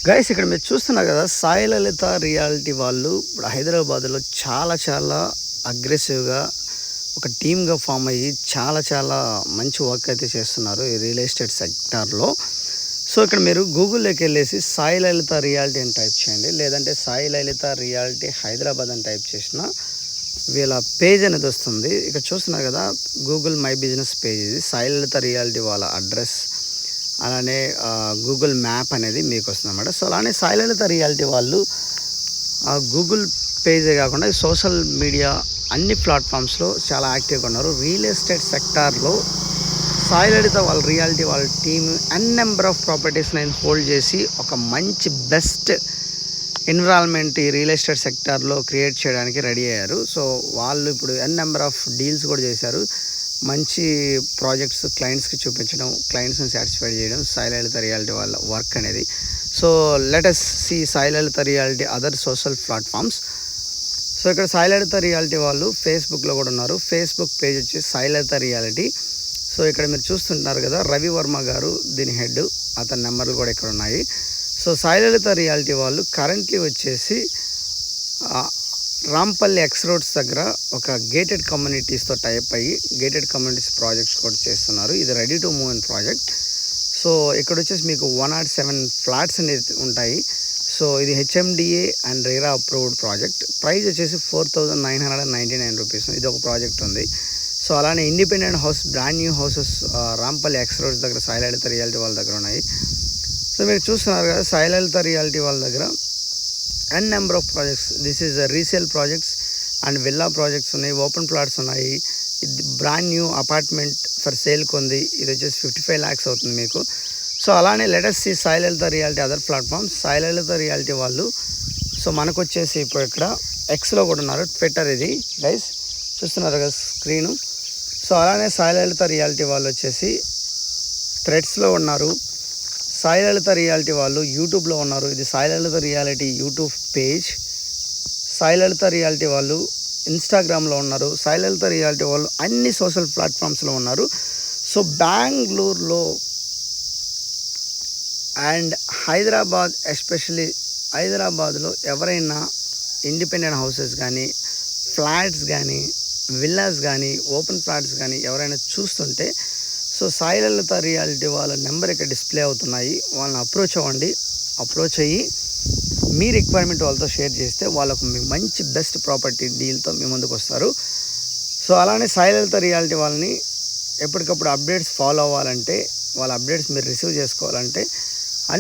Guys ఇక్కడ మీరు చూస్తున్నారు కదా, సాయి లలిత రియాలిటీ వాళ్ళు ఇప్పుడు హైదరాబాద్లో చాలా చాలా అగ్రెసివ్గా ఒక టీమ్గా ఫామ్ అయ్యి చాలా మంచి వర్క్ అయితే చేస్తున్నారు ఈ రియల్ ఎస్టేట్ సెక్టార్లో. సో ఇక్కడ మీరు గూగుల్లోకి వెళ్ళేసి సాయి లలిత రియాలిటీ అని టైప్ చేయండి, లేదంటే సాయి లలిత రియాలిటీ హైదరాబాద్ అని టైప్ చేసిన వీళ్ళ పేజ్ అనేది వస్తుంది. ఇక్కడ చూస్తున్నారు కదా, గూగుల్ మై బిజినెస్ పేజ్. ఇది సాయి లలిత రియాలిటీ వాళ్ళ అడ్రస్, అలానే గూగుల్ మ్యాప్ అనేది మీకు వస్తుంది అన్నమాట. సో అలానే సాయి లలిత రియాలిటీ వాళ్ళు గూగుల్ పేజే కాకుండా సోషల్ మీడియా అన్ని ప్లాట్ఫామ్స్లో చాలా యాక్టివ్గా ఉన్నారు. రియల్ ఎస్టేట్ సెక్టార్లో సాయి లలిత వాళ్ళ రియాలిటీ వాళ్ళ టీమ్ నెంబర్ ఆఫ్ ప్రాపర్టీస్ని హోల్డ్ చేసి ఒక మంచి బెస్ట్ ఎన్విరాన్మెంట్ ఈ రియల్ ఎస్టేట్ సెక్టార్లో క్రియేట్ చేయడానికి రెడీ అయ్యారు. సో వాళ్ళు ఇప్పుడు నెంబర్ ఆఫ్ డీల్స్ కూడా చేశారు. మంచి ప్రాజెక్ట్స్ క్లయింట్స్కి చూపించడం, క్లయింట్స్ని సాటిస్ఫై చేయడం సాయి లలిత రియాలిటీ వాళ్ళ వర్క్ అనేది. So let us see Sai Lalitha reality other social platforms. So ఇక్కడ సాయి లలిత రియాలిటీ వాళ్ళు ఫేస్బుక్లో కూడా ఉన్నారు. ఫేస్బుక్ పేజ్ వచ్చి సాయి లలిత రియాలిటీ. సో ఇక్కడ మీరు చూస్తుంటున్నారు కదా, రవి వర్మ గారు దీని హెడ్, అతని నెంబర్లు కూడా ఇక్కడ ఉన్నాయి. సో సాయి లలిత రియాలిటీ వాళ్ళు కరెంట్లీ వచ్చేసి రాంపల్లి ఎక్స్ రోడ్స్ దగ్గర ఒక గేటెడ్ కమ్యూనిటీస్తో టైప్ అయ్యి గేటెడ్ కమ్యూనిటీస్ ప్రాజెక్ట్స్ కూడా చేస్తున్నారు. ఇది ready to move in project. So ఇక్కడ వచ్చేసి మీకు 107 ఫ్లాట్స్ అనేది ఉంటాయి. సో ఇది HMDA and RERA approved project. Price వచ్చేసి 4,999 రూపీస్. ఇది ఒక ప్రాజెక్ట్ ఉంది. సో అలానే independent house, brand new houses Rampalli X roads దగ్గర సాయి లలిత రియాలిటీ వాళ్ళ దగ్గర ఉన్నాయి. సో మీరు చూస్తున్నారు కదా, సాయి లలిత రియాలిటీ వాళ్ళ దగ్గర number of projects. This is resale projects and villa projects ఉన్నాయి, ఓపెన్ ప్లాట్స్ ఉన్నాయి. ఇది బ్రాండ్ న్యూ అపార్ట్మెంట్ ఫర్ సేల్కి ఉంది. ఇది వచ్చేసి 55 lakhs అవుతుంది మీకు. సో అలానే let us see Sai Lalitha reality other platforms. Sai Lalitha reality వాళ్ళు సో మనకు వచ్చేసి ఇప్పుడు ఇక్కడ ఎక్స్లో కూడా ఉన్నారు, ట్విట్టర్. ఇది గైస్ చూస్తున్నారు కదా స్క్రీను. సో అలానే సాయి లలిత రియాలిటీ వాళ్ళు వచ్చేసి థ్రెడ్స్లో ఉన్నారు. సాయి లలిత రియాలిటీ వాళ్ళు యూట్యూబ్లో ఉన్నారు. ఇది Sai Lalitha reality YouTube page. Sai Lalitha reality వాళ్ళు ఇన్స్టాగ్రామ్లో ఉన్నారు. సాయి లలిత రియాలిటీ వాళ్ళు అన్ని సోషల్ ప్లాట్ఫామ్స్లో ఉన్నారు. సో బెంగళూరులో అండ్ హైదరాబాద్, ఎస్పెషలీ హైదరాబాద్లో ఎవరైనా ఇండిపెండెంట్ హౌసెస్ కానీ, ఫ్లాట్స్ కానీ, విల్లాస్ కానీ, ఓపెన్ ఫ్లాట్స్ కానీ ఎవరైనా చూస్తుంటే సో సాయి లలిత రియాలిటీ వాళ్ళ నెంబర్ ఇక్కడ డిస్ప్లే అవుతున్నాయి. వాళ్ళని అప్రోచ్ అయ్యి మీ రిక్వైర్మెంట్ వాళ్ళతో షేర్ చేస్తే వాళ్ళకు మీ మంచి బెస్ట్ ప్రాపర్టీ డీల్తో మీ ముందుకు వస్తారు. సో అలానే సాయి లలిత రియాలిటీ వాళ్ళని ఎప్పటికప్పుడు అప్డేట్స్ ఫాలో అవ్వాలంటే, వాళ్ళ అప్డేట్స్ మీరు రిసీవ్ చేసుకోవాలంటే